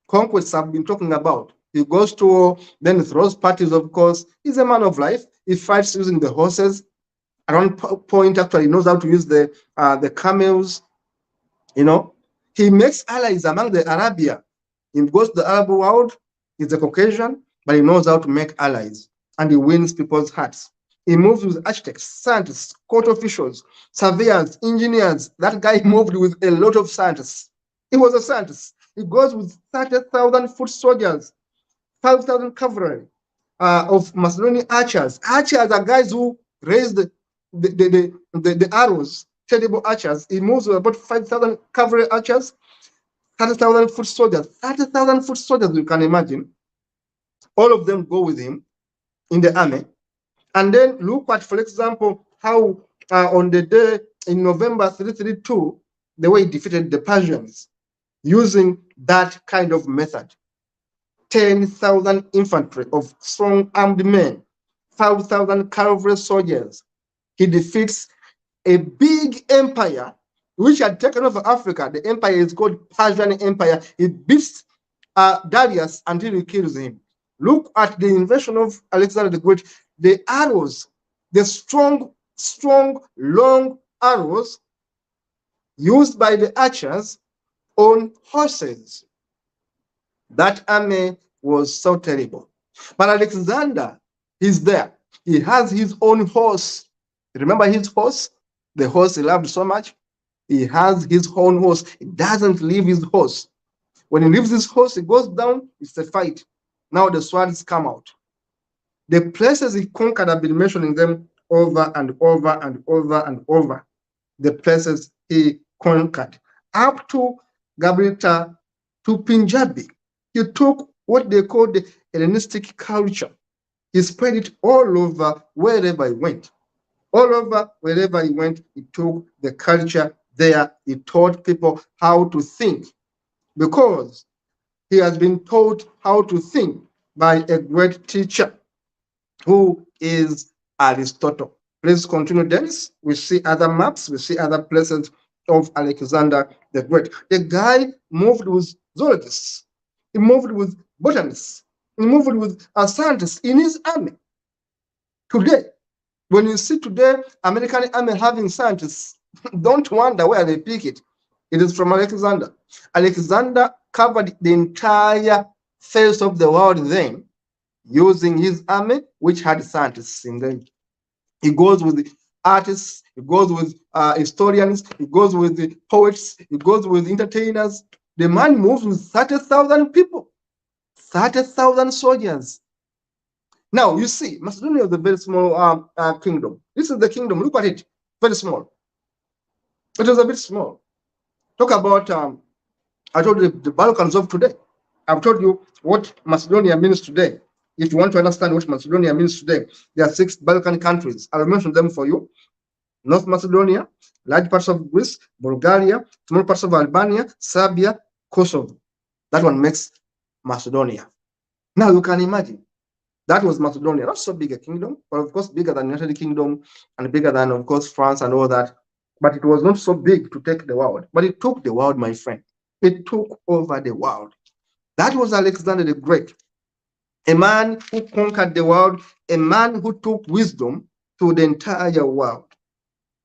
Conquests I've been talking about. He goes to war, then throws parties, of course. He's a man of life. He fights using the horses. At one point, actually, he knows how to use the camels. You know, he makes allies among the Arabia. He goes to the Arab world. He's a Caucasian, but he knows how to make allies, and he wins people's hearts. He moves with architects, scientists, court officials, surveyors, engineers. That guy moved with a lot of scientists. He was a scientist. He goes with 30,000 foot soldiers, 5,000 cavalry of Macedonian archers. Archers are guys who raise the arrows, terrible archers. He moves with about 5,000 cavalry archers, 30,000 foot soldiers. 30,000 foot soldiers, you can imagine. All of them go with him in the army. And then look at, for example, how on the day in November 332, the way he defeated the Persians using that kind of method. 10,000 infantry of strong armed men, 5,000 cavalry soldiers. He defeats a big empire which had taken over Africa. The empire is called Persian Empire. He beats Darius until he kills him. Look at the invasion of Alexander the Great. The arrows, the strong, long arrows used by the archers on horses. That army was so terrible. But Alexander is there. He has his own horse. Remember his horse? The horse he loved so much? He has his own horse. He doesn't leave his horse. When he leaves his horse, he goes down, it's a fight. Now the swords come out. The places he conquered, I've been mentioning them over and over and over and over. The places he conquered. Up to Gibraltar, to Punjabi. He took what they call the Hellenistic culture. He spread it all over wherever he went. All over wherever he went, he took the culture there. He taught people how to think, because he has been taught how to think by a great teacher who is Aristotle. Please continue, Dennis. We see other maps, we see other places of Alexander the Great. The guy moved with zoologists, he moved with botanists, he moved with scientists in his army. Today, when you see today American army having scientists, don't wonder where they pick it. It is from Alexander. Alexander covered the entire face of the world then, using his army, which had scientists in them. He goes with the artists, he goes with historians, he goes with the poets, he goes with entertainers. The man moves with 30,000 people, 30,000 soldiers. Now, you see, Macedonia is a very small kingdom. This is the kingdom. Look at it. Very small. It was a bit small. Talk about, I told you the Balkans of today. I've told you what Macedonia means today. If you want to understand what Macedonia means today, there are 6 Balkan countries. I'll mention them for you. North Macedonia, large parts of Greece, Bulgaria, small parts of Albania, Serbia, Kosovo. That one makes Macedonia. Now you can imagine That was Macedonia, not so big a kingdom, but of course bigger than United Kingdom and bigger than, of course, France and all that. But it was not so big to take the world. But it took the world, my friend. It took over the world. That was Alexander the Great, a man who conquered the world, a man who took wisdom to the entire world,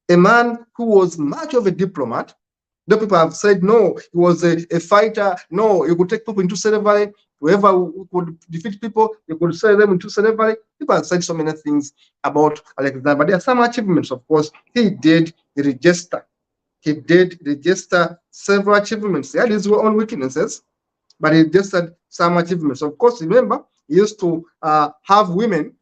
a man who was much of a diplomat. The people have said, no, he was a fighter. No, he could take people into slavery. Whoever could defeat people, he could sell them into slavery. People have said so many things about Alexander, but there are some achievements, of course. He did register. He did register several achievements. He had his own weaknesses, but he just had some achievements. Of course, remember, he used to have women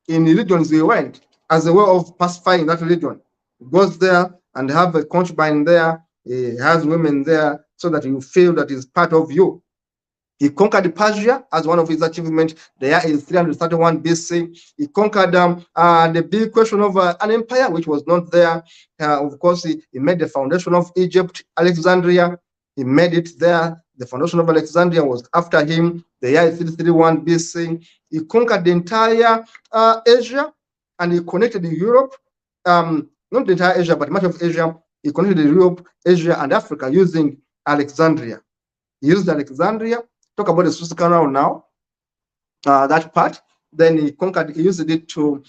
in the regions he went as a way of pacifying that region. He goes there and have a concubine there. He has women there so that you feel that he's part of you. He conquered Persia as one of his achievements. The year is 331 BC. He conquered the big question of an empire which was not there. Of course, he made the foundation of Egypt, Alexandria. He made it there. The foundation of Alexandria was after him. The year is 331 BC. He conquered the entire Asia, and he connected Europe, not the entire Asia, but much of Asia. He connected Europe, Asia, and Africa using Alexandria. He used Alexandria. Talk about the Suez Canal now, that part. Then he conquered, he used it to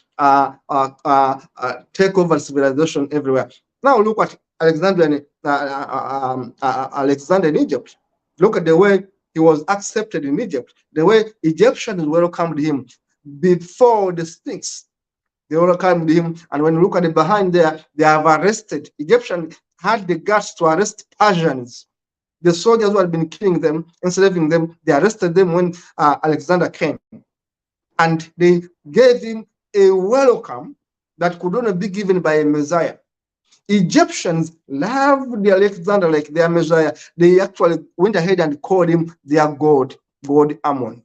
take over civilization everywhere. Now look at Alexander in Egypt. Look at the way he was accepted in Egypt, the way Egyptians welcomed him before the Sphinx. They welcomed him, and when you look at it behind there, they have arrested. Egyptians had the guts to arrest Persians. The soldiers who had been killing them, enslaving them, they arrested them when Alexander came. And they gave him a welcome that could only be given by a Messiah. Egyptians loved the Alexander like their Messiah. They actually went ahead and called him their god, God Ammon.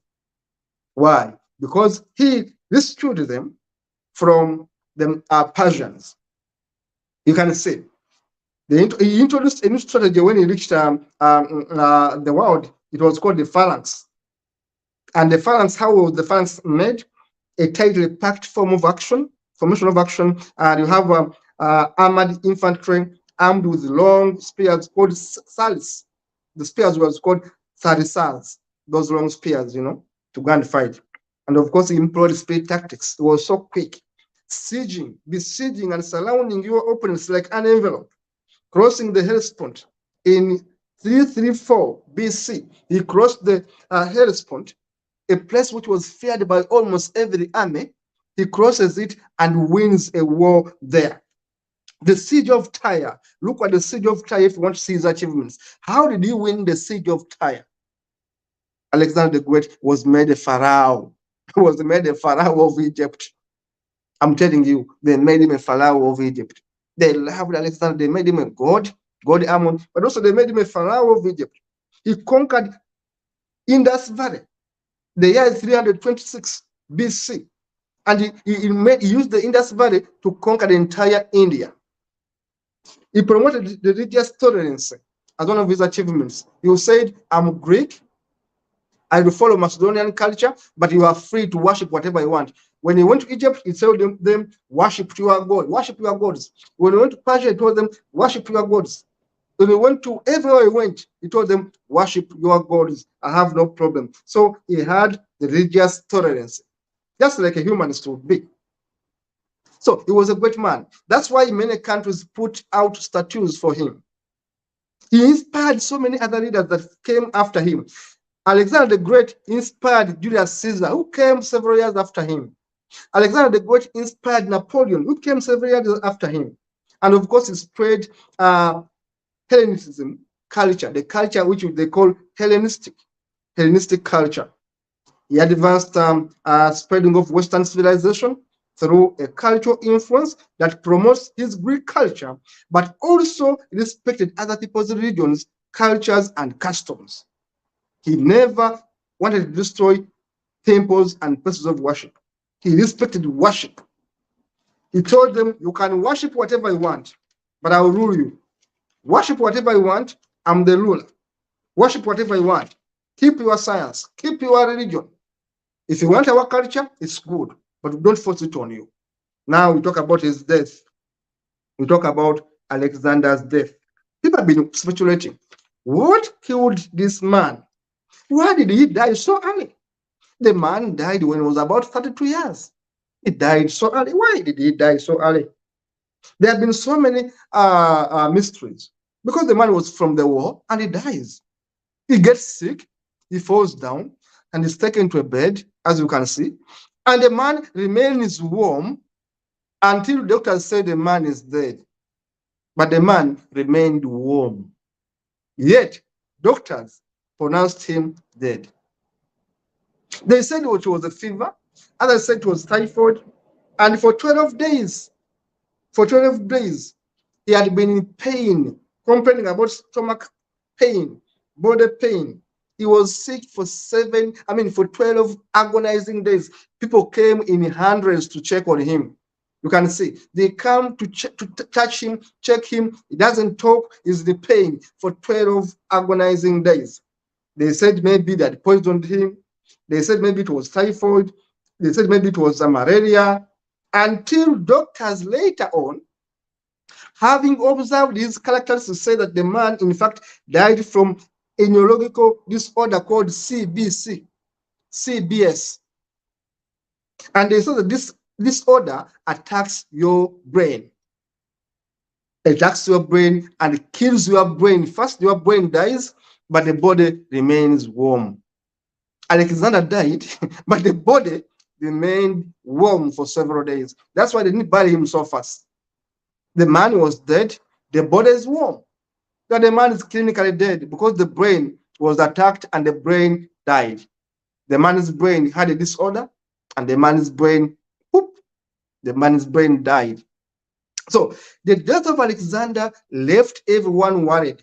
Why? Because he rescued them from the Persians. You can see. He introduced a new strategy when he reached the world. It was called the phalanx. And the phalanx, how was the phalanx made? A tightly packed formation of action. And you have armored infantry armed with long spears called salis. The spears were called sarisals, those long spears, to go and fight. And of course, he employed speed tactics. It was so quick. Besieging and surrounding your opponents like an envelope. Crossing the Hellespont in 334 BC, he crossed the Hellespont, a place which was feared by almost every army. He crosses it and wins a war there. The siege of Tyre. Look at the siege of Tyre if you want to see his achievements. How did he win the siege of Tyre? Alexander the Great was made a pharaoh. He was made a pharaoh of Egypt. I'm telling you, they made him a pharaoh of Egypt. They loved Alexander. They made him a god Ammon, but also they made him a pharaoh of Egypt. He conquered Indus Valley. The year is 326 BC. And he used the Indus Valley to conquer the entire India. He promoted the religious tolerance as one of his achievements. He said, I'm Greek, I will follow Macedonian culture, but you are free to worship whatever you want. When he went to Egypt, he told them, worship your God, worship your gods. When he went to Persia, he told them, worship your gods. When he went to everywhere he went, he told them, worship your gods. I have no problem. So he had the religious tolerance, just like a human should be. So he was a great man. That's why many countries put out statues for him. He inspired so many other leaders that came after him. Alexander the Great inspired Julius Caesar, who came several years after him. Alexander the Great inspired Napoleon, who came several years after him. And of course, he spread Hellenism culture, the culture which they call Hellenistic culture. He advanced spreading of Western civilization through a cultural influence that promotes his Greek culture, but also respected other people's religions, cultures, and customs. He never wanted to destroy temples and places of worship. He respected worship. He told them, you can worship whatever you want, but I will rule you. Worship whatever you want, I'm the ruler. Worship whatever you want. Keep your science, keep your religion. If you want our culture, it's good, but don't force it on you. Now we talk about his death. We talk about Alexander's death. People have been speculating. What killed this man? Why did he die so early? The man died when he was about 32 years. He died so early. Why did he die so early? There have been so many mysteries. Because the man was from the war and he dies. He gets sick, he falls down, and is taken to a bed, as you can see. And the man remains warm until doctors say the man is dead. But the man remained warm. Yet, doctors pronounced him dead. They said it was a fever, others said it was typhoid, and for 12 days, he had been in pain, complaining about stomach pain, body pain. He was sick for 12 agonizing days. People came in hundreds to check on him. You can see they come to touch him, check him. He doesn't talk. He's in pain for 12 agonizing days. They said maybe they had poisoned him. They said maybe it was typhoid. They said maybe it was malaria. Until doctors later on, having observed his characters, to say that the man, in fact, died from a neurological disorder called CBS. And they said that this disorder attacks your brain. Attacks your brain and kills your brain. First, your brain dies, but the body remains warm. Alexander died, but the body remained warm for several days. That's why they didn't bury him so fast. The man was dead, the body is warm. That the man is clinically dead because the brain was attacked and the brain died. The man's brain had a disorder, and the man's brain died. So the death of Alexander left everyone worried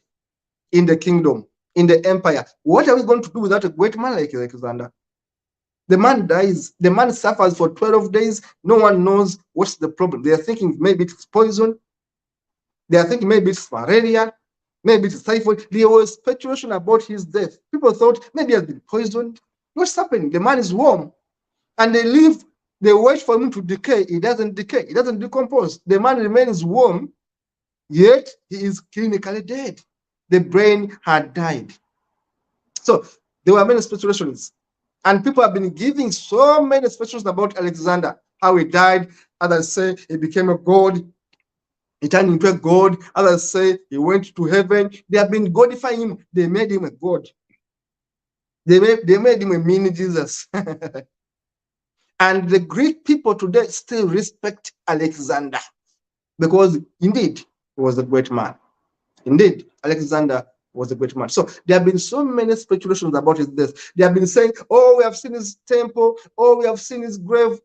in the kingdom, in the empire. What are we going to do without a great man like Alexander? The man dies. The man suffers for 12 days. No one knows what's the problem. They are thinking maybe it's poison. They are thinking maybe it's malaria. Maybe it's typhoid. There was speculation about his death. People thought maybe he has been poisoned. What's happening? The man is warm. And they wait for him to decay. He doesn't decay. He doesn't decompose. The man remains warm, yet he is clinically dead. The brain had died. So there were many speculations. And people have been giving so many speculations about Alexander, how he died. Others say he became a god. He turned into a god. Others say he went to heaven. They have been godifying him. They made him a god. They made him a mini Jesus. And the Greek people today still respect Alexander because indeed he was a great man. Indeed, Alexander was a great man. So there have been so many speculations about his death. They have been saying, oh, we have seen his temple. Oh, we have seen his grave.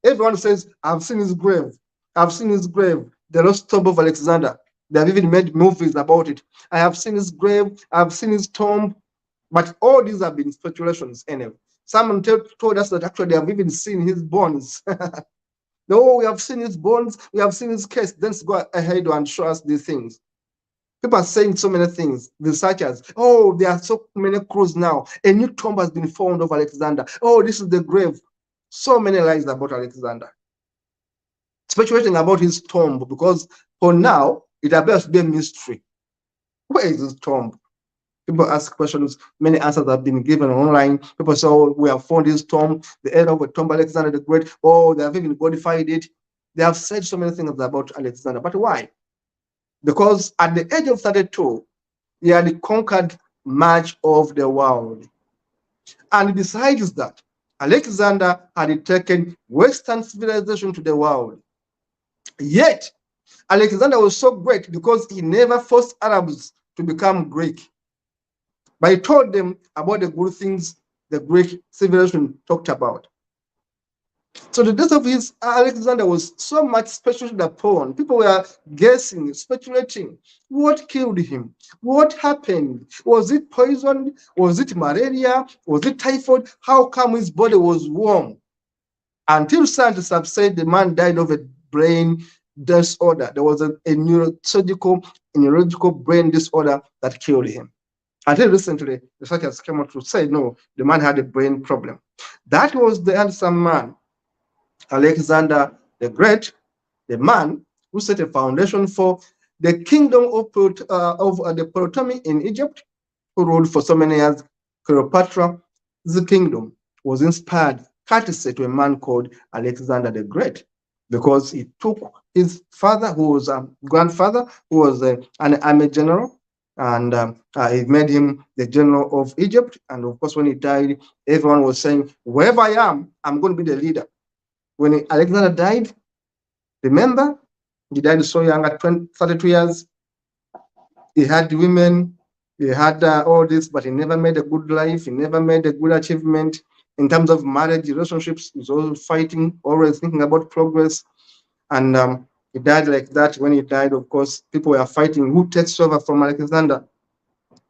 Everyone says, I've seen his grave. I've seen his grave. The lost tomb of Alexander. They have even made movies about it. I have seen his grave. I've seen his tomb. But all these have been speculations anyway. Someone told us that actually they have even seen his bones. No, we have seen his bones. We have seen his case. Then go ahead and show us these things. People are saying so many things. Researchers, oh, there are so many clues now. A new tomb has been found of Alexander. Oh, this is the grave. So many lies about Alexander. Speculating about his tomb, because for now, it appears to be a mystery. Where is his tomb? People ask questions, many answers have been given online. People say, oh, we have found his tomb, the area of a tomb, Alexander the Great. Oh, they have even codified it. They have said so many things about Alexander. But why? Because at the age of 32, he had conquered much of the world. And besides that, Alexander had taken Western civilization to the world. Yet, Alexander was so great because he never forced Arabs to become Greek. But he told them about the good things the Greek civilization talked about. So the death of his Alexander was so much speculated upon. People were guessing, speculating. What killed him? What happened? Was it poison? Was it malaria? Was it typhoid? How come his body was warm? Until scientists have said the man died of a brain disorder. There was a neurological brain disorder that killed him. Until recently, researchers came out to say, no, the man had a brain problem. That was the handsome man, Alexander the Great, the man who set a foundation for the kingdom of the Ptolemy in Egypt, who ruled for so many years. Cleopatra's kingdom was inspired courtesy to a man called Alexander the Great, because he took his father, who was a grandfather, who was an army general, and he made him the general of Egypt. And of course, when he died, everyone was saying, wherever I am, I'm going to be the leader. When Alexander died, remember, he died so young at 32 years. He had women, he had all this, but he never made a good life. He never made a good achievement in terms of marriage, relationships. He was always fighting, always thinking about progress. And he died like that. When he died, of course, people were fighting who takes over from Alexander.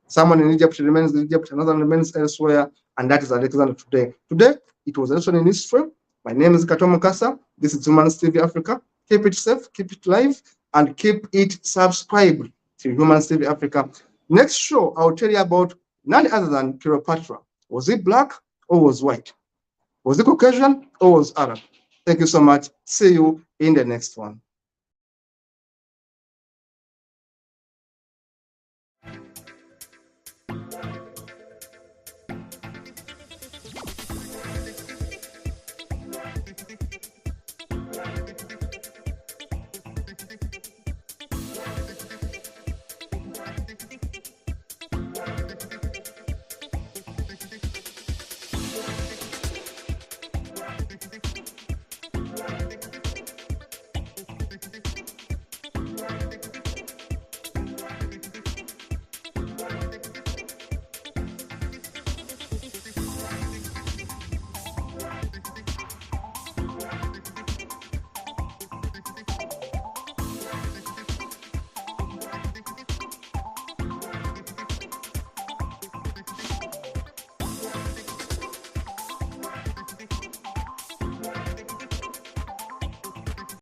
Someone in Egypt remains in Egypt, another remains elsewhere, and that is Alexander today. Today, it was a lesson in history. My name is Kato Mukasa. This is Humans TV Africa. Keep it safe, keep it live, and keep it subscribed to Humans TV Africa. Next show, I'll tell you about none other than Cleopatra. Was it black or was white? Was it Caucasian or was Arab? Thank you so much. See you in the next one.